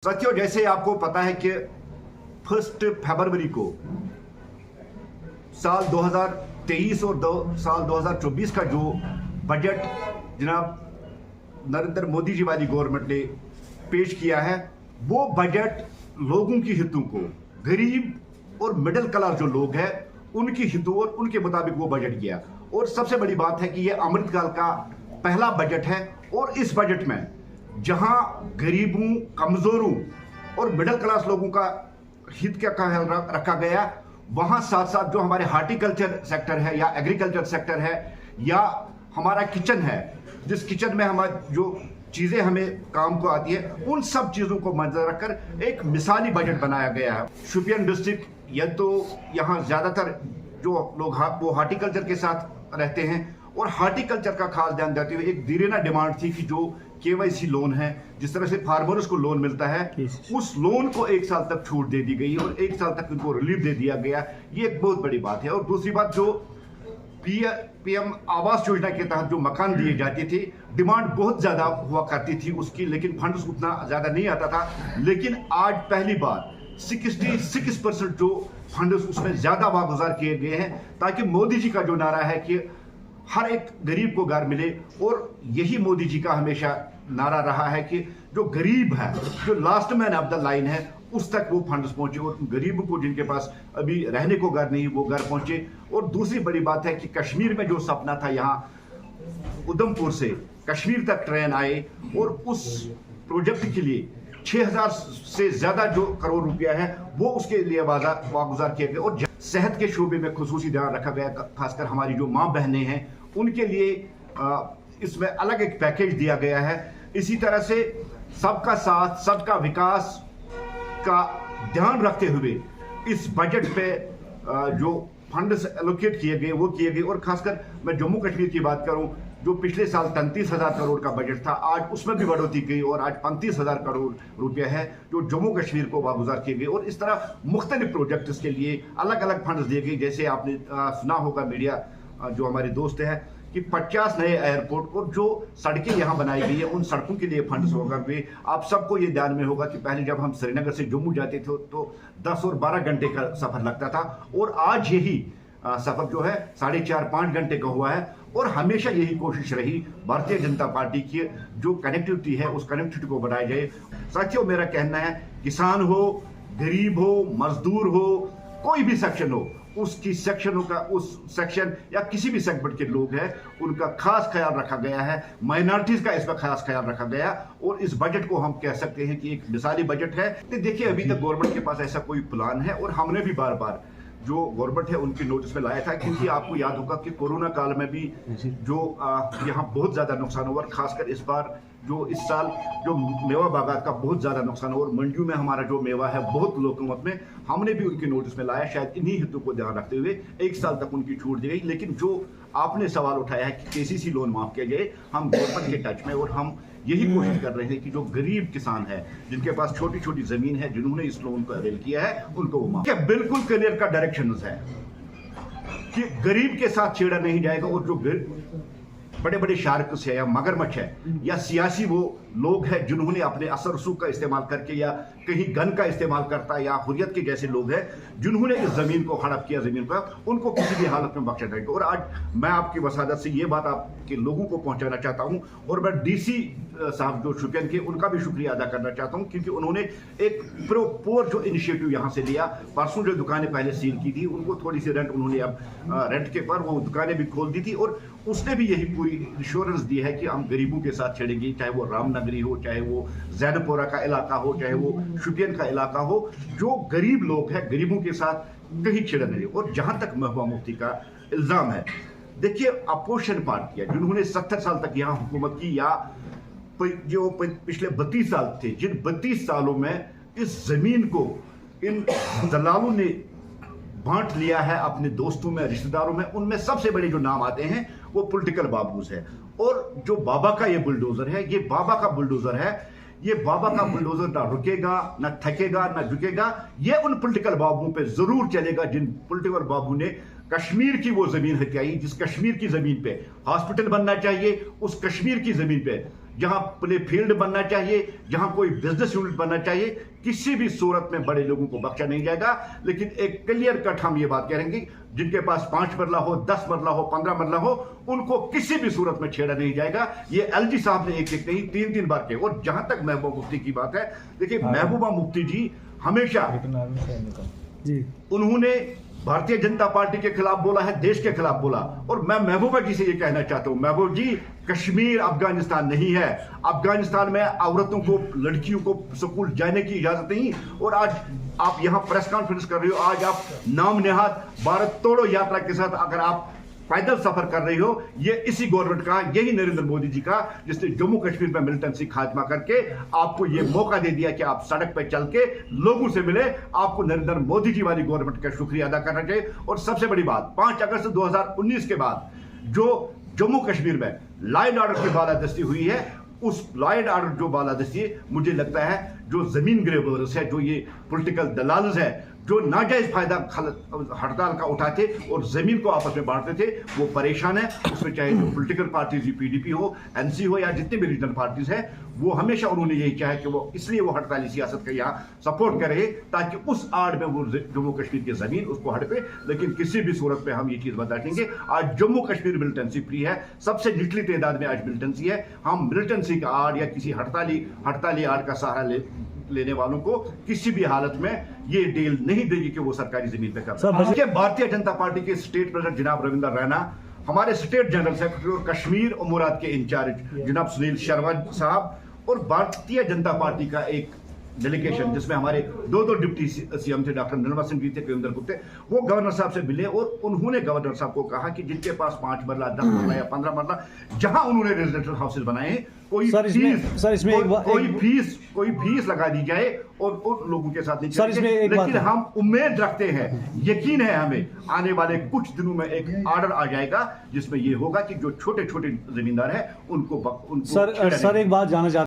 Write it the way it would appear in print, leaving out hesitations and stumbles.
साथियों, जैसे आपको पता है कि 1 फरवरी को साल 2023 और साल 2024 का जो बजट जनाब नरेंद्र मोदी जी वाली गवर्नमेंट ने पेश किया है, वो बजट लोगों की हितों को, गरीब और मिडिल क्लास जो लोग हैं उनकी हितों और उनके मुताबिक वो बजट किया। और सबसे बड़ी बात है कि ये अमृतकाल का पहला बजट है और इस बजट में जहां गरीबों, कमजोरों और मिडिल क्लास लोगों का हित का ख्याल रखा गया, वहां साथ साथ जो हमारे हार्टिकल्चर सेक्टर है या एग्रीकल्चर सेक्टर है या हमारा किचन है, जिस किचन में हमारी जो चीजें हमें काम को आती है, उन सब चीजों को मद्देनजर रखकर एक मिसाली बजट बनाया गया है। शोपियान डिस्ट्रिक्ट, या तो यहाँ ज्यादातर जो लोग वो हार्टिकल्चर के साथ रहते हैं और हार्टिकल्चर का खास ध्यान देते हुए एक दीरेना डिमांड थी कि जो केवाईसी लोन है, जिस तरह से फार्मर्स को लोन मिलता है, उस लोन को 1 साल तक छूट दे दी गई और 1 साल तक उनको रिलीफ दे दिया गया। ये एक बहुत बड़ी बात है। और दूसरी बात, जो पीएम आवास योजना के तहत जो मकान दिए जाते थे, डिमांड बहुत ज्यादा हुआ करती थी उसकी, लेकिन फंड्स उतना ज्यादा नहीं आता था। लेकिन आज पहली बार 66% जो फंड्स उसमें ज्यादा वागुजार किए गए हैं, ताकि मोदी जी का जो नारा है कि हर एक गरीब को घर मिले, और यही मोदी जी का हमेशा नारा रहा है कि जो गरीब है, जो last man of the line है, उस तक वो फंड्स पहुंचे और गरीबों को जिनके पास अभी रहने को घर नहीं, वो घर पहुंचे। और दूसरी बड़ी बात है कि कश्मीर में जो सपना था, यहाँ उधमपुर से कश्मीर तक ट्रेन आए, और उस प्रोजेक्ट के लिए 6000 से ज्यादा जो करोड़ रुपया है वो उसके लिए वागुजार किए गए। और सेहत के शोबे में खुसूसी ध्यान रखा गया, खासकर हमारी जो माँ बहनें हैं उनके लिए इसमें अलग एक पैकेज दिया गया है। इसी तरह से सबका साथ, सबका विकास का ध्यान रखते हुए इस बजट पे जो फंड्स एलोकेट किए गए वो किए गए। और खासकर मैं जम्मू कश्मीर की बात करूं, जो पिछले साल 33,000 करोड़ का बजट था, आज उसमें भी बढ़ोतरी की और आज 35,000 करोड़ रुपए है जो जम्मू कश्मीर को वागुजार किए गए। और इस तरह मुख्तलिफ प्रोजेक्ट्स के लिए अलग अलग फंड्स दिए गए। जैसे आपने सुना होगा, मीडिया जो हमारे दोस्त है, कि 50 नए एयरपोर्ट और जो सड़कें यहाँ बनाई गई है, उन सड़कों के लिए फंड्स होगा भी। आप सबको ये ध्यान में होगा कि पहले जब हम श्रीनगर से जम्मू जाते थे तो 10 और 12 घंटे का सफर लगता था, और आज यही सफर जो है 4.5-5 घंटे का हुआ है। और हमेशा यही कोशिश रही भारतीय जनता पार्टी की, जो कनेक्टिविटी है उस कनेक्टिविटी को बढ़ाया जाए। साथियों, मेरा कहना है, किसान हो, गरीब हो, मजदूर हो, कोई भी सेक्शन हो, उसकी सेक्शनों का, उस सेक्शन या किसी भी सेगमेंट के लोग हैं, उनका खास ख्याल रखा गया है। माइनॉरिटीज का इसका खास ख्याल रखा गया। और इस बजट को हम कह सकते हैं कि एक मिसाली बजट है। तो देखिए, अभी तक गवर्नमेंट के पास ऐसा कोई प्लान है, और हमने भी बार बार जो गवर्नमेंट है उनकी नोटिस में लाया था, क्योंकि आपको याद होगा कि कोरोना काल में भी जो यहाँ बहुत ज्यादा नुकसान हुआ, खासकर इस बार जो इस साल जो मेवा बागात का बहुत ज्यादा नुकसान हुआ, और मंडियों में हमारा जो मेवा है बहुत लो कीमत में, हमने भी उनकी नोटिस में लाया। शायद इन्हीं हितों को ध्यान रखते हुए 1 साल तक उनकी छूट दी गई। लेकिन जो आपने सवाल उठाया है कि केसीसी लोन माफ किया जाए, हम गवर्नमेंट के टच में, और हम यही कोशिश कर रहे हैं कि जो गरीब किसान है, जिनके पास छोटी छोटी जमीन है, जिन्होंने इस लोन को अवेल किया है, उनको वो माफ। बिल्कुल क्लियर का डायरेक्शन है कि गरीब के साथ छेड़ा नहीं जाएगा। और जो बड़े बड़े शार्क्स है या मगरमच्छ है या सियासी वो लोग हैं जिन्होंने अपने असर रसूख का इस्तेमाल करके, या कहीं गन का इस्तेमाल करता है, या हुर्रियत के जैसे लोग हैं जिन्होंने इस जमीन को हड़प किया, जमीन पर, उनको किसी भी हालत में बख्शा जाएगा। और आज मैं आपकी वसादत से ये बात आपके लोगों को पहुंचाना चाहता हूं, और मैं डीसी साहब जो शोपियान के, उनका भी शुक्रिया अदा करना चाहता हूं, क्योंकि उन्होंने एक प्रोपोर जो इनिशिएटिव यहां से लिया। परसों जो दुकानें पहले सील की थी, उनको थोड़ी सी रेंट उन्होंने अब रेंट के पर वो दुकानें भी खोल दी थी, और उसने भी यही पूरी इंश्योरेंस दी है कि हम गरीबों के साथ छेड़ेंगे, चाहे वो रामनगरी हो, चाहे वो जैनपुरा का इलाका हो, चाहे वो शोपियान का इलाका हो। जो गरीब लोग हैं, गरीबों के साथ कहीं छेड़ा नहीं। और जहां तक महबूबा मुफ्ती का इल्जाम है, देखिए, अपोजिशन पार्टी है जिन्होंने 70 साल तक यहाँ हुकूमत की, या जो पिछले 32 साल थे, जिन 32 सालों में इस जमीन को इन दलालों ने बांट लिया है अपने दोस्तों में, रिश्तेदारों में, उनमें सबसे बड़े जो नाम आते हैं वो पॉलिटिकल बाबूज है। और जो बाबा का ये बुलडोजर है, ये बाबा का बुलडोजर है, ये बाबा का बुलडोजर ना रुकेगा, ना थकेगा, ना झुकेगा। ये उन पॉलिटिकल बाबुओं पे जरूर चलेगा जिन पॉलिटिकल बाबू ने कश्मीर की वो जमीन हथियाई, जिस कश्मीर की जमीन पे हॉस्पिटल बनना चाहिए, उस कश्मीर की जमीन पे जहां प्ले फील्ड बनना चाहिए, जहां कोई बिजनेस यूनिट बनना चाहिए, किसी भी सूरत में बड़े लोगों को बख्शा नहीं जाएगा। लेकिन एक क्लियर कट हम ये बात करेंगे, जिनके पास 5 मरला हो, 10 मरला हो, 15 मरला हो, उनको किसी भी सूरत में छेड़ा नहीं जाएगा। ये एलजी साहब ने एक नहीं 3 बार कहे। और जहां तक महबूबा मुफ्ती की बात है, देखिए महबूबा मुफ्ती जी हमेशा जी उन्होंने भारतीय जनता पार्टी के खिलाफ बोला है, देश के खिलाफ बोला। और मैं महबूबा जी से ये कहना चाहता हूं, महबूब जी, कश्मीर अफगानिस्तान नहीं है। अफगानिस्तान में औरतों को, लड़कियों को स्कूल जाने की इजाजत नहीं। और आज आप यहां प्रेस कॉन्फ्रेंस कर रहे हो, आज आप नाम नेहाद भारत तोड़ो यात्रा के साथ अगर आप पैदल सफर कर रही हो, ये इसी गवर्नमेंट का, यही नरेंद्र मोदी जी का, जिसने जम्मू कश्मीर में मिलिटेंसी खात्मा करके आपको ये मौका दे दिया कि आप सड़क पे चल के लोगों से मिले। आपको नरेंद्र मोदी जी वाली गवर्नमेंट का शुक्रिया अदा करना चाहिए। और सबसे बड़ी बात, 5 अगस्त 2019 के बाद जो जम्मू कश्मीर में लॉ एंड ऑर्डर की बालादस्ती हुई है, उस लॉ एंड ऑर्डर जो बालादस्ती है, मुझे लगता है जो जमीन ग्रेबर्स है, जो ये पॉलिटिकल दलाल्स है, जो नाजायज फायदा हड़ताल का उठाते और जमीन को आपस में बांटते थे, वो परेशान है। उसमें चाहे जो पॉलिटिकल पार्टीज, पीडीपी हो, एनसी हो, या जितने भी रीजनल पार्टीज हैं, वो हमेशा उन्होंने यही चाहा कि वो इसलिए वो हड़ताली सियासत का यहाँ सपोर्ट करे ताकि उस आड़ में वो जम्मू कश्मीर की जमीन उसको हड़पे। लेकिन किसी भी सूरत में हम ये चीज बता देंगे, आज जम्मू कश्मीर मिलिटेंसी फ्री है। सबसे निचली तादाद में आज मिलिटेंसी है। हम मिलिटेंसी का आड़ या किसी हड़ताली आड़ का सहारा लेने वालों को किसी भी हालत में ये डील नहीं देगी कि वो सरकारी जमीन पे कर। भारतीय जनता पार्टी के स्टेट प्रेसिडेंट जनाब रविंदर रैना, हमारे स्टेट जनरल सेक्रेटरी और कश्मीर उमूरात के इंचार्ज जनाब सुनील शर्मा साहब, और भारतीय जनता पार्टी का एक डेलीगेशन जिसमें हमारे 2 डिप्टी सीएम थे, डॉक्टर निर्मला सिंह जी थे, कविंदर गुप्ते, वो गवर्नर साहब से मिले और उन्होंने गवर्नर साहब को कहा कि जिनके पास 5 मरला, 10 मरला या 15 मरला, जहां उन्होंने रेजिडेंशियल हाउसेज बनाए हैं, कोई फीस लगा दी जाए और उन लोगों के साथ नहीं। लेकिन हम उम्मीद रखते हैं, यकीन है हमें, आने वाले कुछ दिनों में एक ऑर्डर आ जाएगा जिसमें ये होगा कि जो छोटे छोटे जमींदार हैं उनको सर एक बात जानना चाहते हैं।